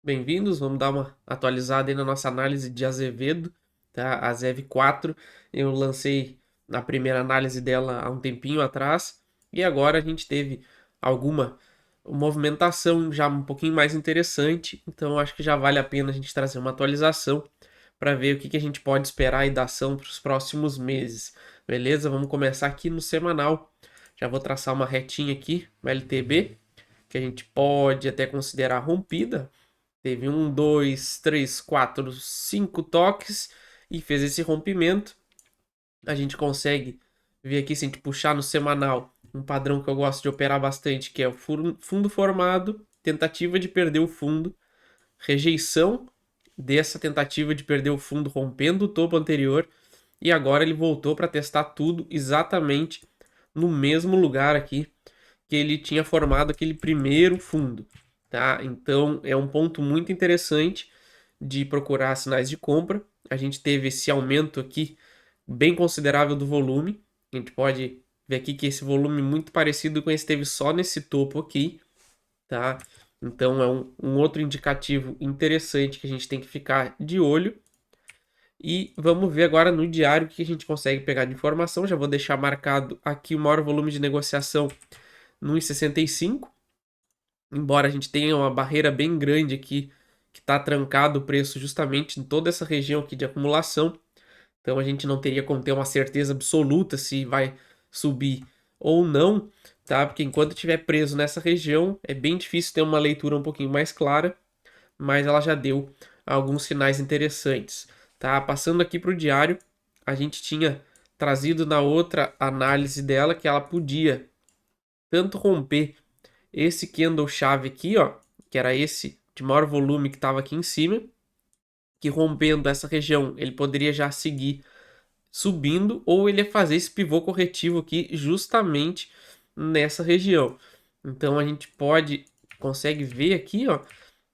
bem-vindos. Vamos dar uma atualizada aí na nossa análise de Azevedo, tá? A ZEV4, eu lancei a primeira análise dela há um tempinho atrás e agora a gente teve alguma movimentação já um pouquinho mais interessante, então acho que já vale a pena a gente trazer uma atualização para ver o que a gente pode esperar aí da ação para os próximos meses, beleza? Vamos começar aqui no semanal. Já vou traçar uma retinha aqui, uma LTB, que a gente pode até considerar rompida. Teve 5 toques e fez esse rompimento. A gente consegue ver aqui, se a gente puxar no semanal, um padrão que eu gosto de operar bastante, que é o fundo formado, tentativa de perder o fundo, rejeição dessa tentativa de perder o fundo rompendo o topo anterior, e agora ele voltou para testar tudo exatamente no mesmo lugar aqui que ele tinha formado aquele primeiro fundo, tá? Então é um ponto muito interessante de procurar sinais de compra. A gente teve esse aumento aqui bem considerável do volume. A gente pode ver aqui que esse volume muito parecido com esse teve só nesse topo aqui, tá? Então é um outro indicativo interessante que a gente tem que ficar de olho. E vamos ver agora no diário o que a gente consegue pegar de informação. Já vou deixar marcado aqui o maior volume de negociação no 1,65. Embora a gente tenha uma barreira bem grande aqui, que está trancado o preço justamente em toda essa região aqui de acumulação. Então a gente não teria como ter uma certeza absoluta se vai subir ou não, tá? Porque enquanto estiver preso nessa região, é bem difícil ter uma leitura um pouquinho mais clara, mas ela já deu alguns sinais interessantes, tá? Passando aqui para o diário, a gente tinha trazido na outra análise dela que ela podia tanto romper esse candle-chave aqui, ó, que era esse de maior volume que estava aqui em cima, que rompendo essa região, ele poderia já seguir subindo, ou ele ia fazer esse pivô corretivo aqui justamente nessa região. Então a gente consegue ver aqui, ó,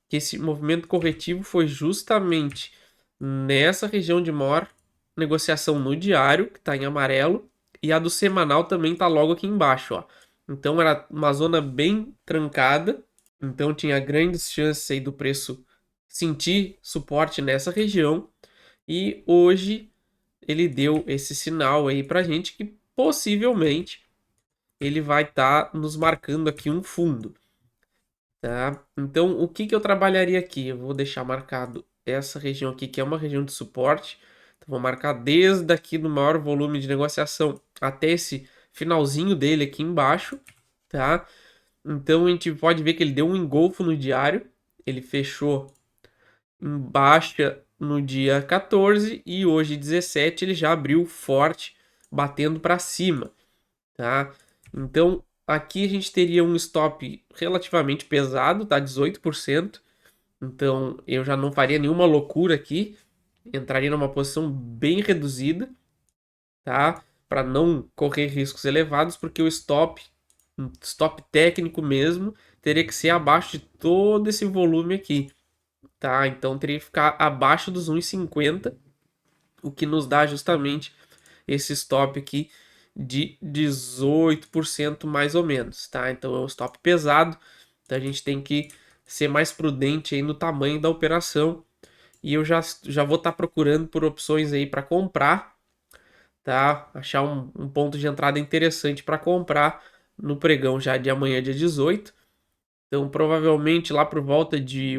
que esse movimento corretivo foi justamente nessa região de maior negociação no diário, que está em amarelo, e a do semanal também está logo aqui embaixo, ó. Então era uma zona bem trancada, então tinha grandes chances aí do preço sentir suporte nessa região, e hoje ele deu esse sinal aí pra gente que possivelmente ele vai estar nos marcando aqui um fundo, tá? Então o que eu trabalharia aqui? Eu vou deixar marcado essa região aqui, que é uma região de suporte. Então vou marcar desde aqui no maior volume de negociação até esse finalzinho dele aqui embaixo, tá? Então a gente pode ver que ele deu um engolfo no diário, ele fechou em baixa no dia 14 e hoje 17 ele já abriu forte, batendo para cima, tá? Então aqui a gente teria um stop relativamente pesado, tá? 18%. Então eu já não faria nenhuma loucura aqui, entraria numa posição bem reduzida, tá? Para não correr riscos elevados, porque o stop, um stop técnico mesmo, teria que ser abaixo de todo esse volume aqui, tá? Então teria que ficar abaixo dos 1,50, o que nos dá justamente esse stop aqui de 18% mais ou menos, tá? Então é um stop pesado, então a gente tem que ser mais prudente aí no tamanho da operação. E eu já vou estar procurando por opções aí para comprar, tá? Achar um ponto de entrada interessante para comprar no pregão já de amanhã, dia 18. Então, provavelmente lá por volta de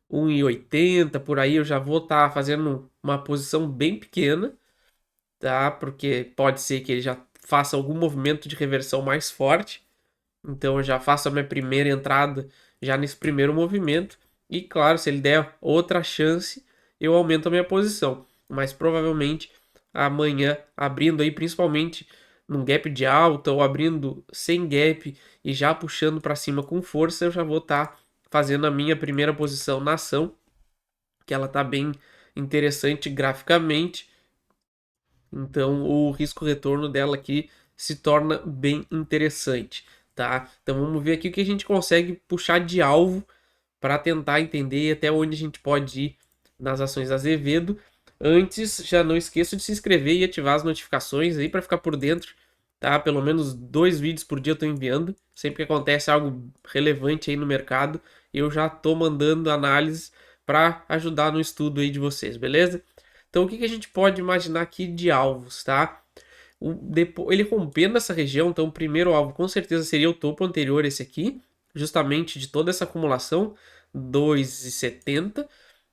1,80 por aí, eu já vou estar fazendo uma posição bem pequena, tá? Porque pode ser que ele já faça algum movimento de reversão mais forte. Então, eu já faço a minha primeira entrada já nesse primeiro movimento. E claro, se ele der outra chance, eu aumento a minha posição. Mas provavelmente amanhã, abrindo aí principalmente num gap de alta ou abrindo sem gap e já puxando para cima com força, eu já vou estar fazendo a minha primeira posição na ação, que ela tá bem interessante graficamente. Então o risco retorno dela aqui se torna bem interessante, tá? Então vamos ver aqui o que a gente consegue puxar de alvo para tentar entender até onde a gente pode ir nas ações Azevedo. Antes, já não esqueça de se inscrever e ativar as notificações aí para ficar por dentro, tá? Pelo menos 2 vídeos por dia eu tô enviando. Sempre que acontece algo relevante aí no mercado, eu já tô mandando análises para ajudar no estudo aí de vocês, beleza? Então, o que que a gente pode imaginar aqui de alvos, tá? Ele rompendo essa região, então o primeiro alvo com certeza seria o topo anterior, esse aqui, justamente de toda essa acumulação, 2,70,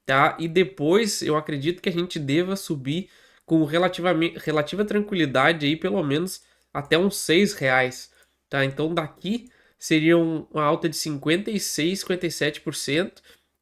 tá? E depois eu acredito que a gente deva subir com relativa tranquilidade aí, pelo menos até uns R$ 6, tá? Então daqui seria uma alta de 56, 57%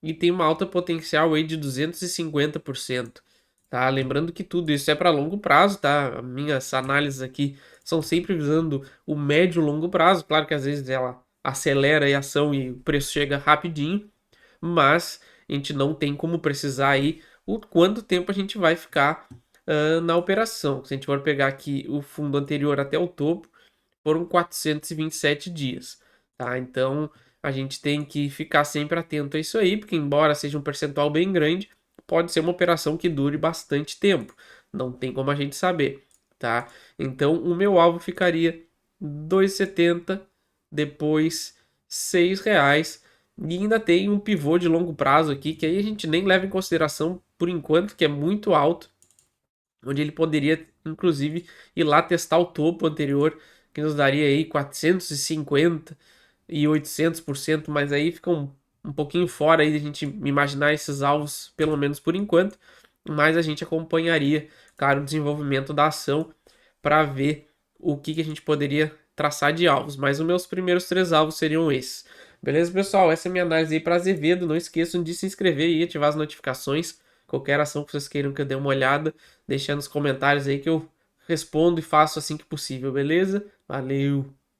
e tem uma alta potencial aí de 250%. Tá? Lembrando que tudo isso é para longo prazo, tá? Minhas análises aqui são sempre visando o médio e longo prazo. Claro que às vezes ela acelera a ação e o preço chega rapidinho, mas a gente não tem como precisar aí o quanto tempo a gente vai ficar na operação. Se a gente for pegar aqui o fundo anterior até o topo, foram 427 dias, tá? Então a gente tem que ficar sempre atento a isso aí, porque embora seja um percentual bem grande, pode ser uma operação que dure bastante tempo. Não tem como a gente saber, tá? Então o meu alvo ficaria 2,70, depois R$ 6, e ainda tem um pivô de longo prazo aqui, que aí a gente nem leva em consideração por enquanto, que é muito alto, onde ele poderia, inclusive, ir lá testar o topo anterior, que nos daria aí 450 e 800%, mas aí fica um pouquinho fora aí de a gente imaginar esses alvos, pelo menos por enquanto, mas a gente acompanharia, claro, o desenvolvimento da ação para ver o que a gente poderia traçar de alvos, mas os meus primeiros 3 alvos seriam esses. Beleza, pessoal? Essa é a minha análise aí para Azevedo. Não esqueçam de se inscrever e ativar as notificações. Qualquer ação que vocês queiram que eu dê uma olhada, deixa nos comentários aí que eu respondo e faço assim que possível, beleza? Valeu!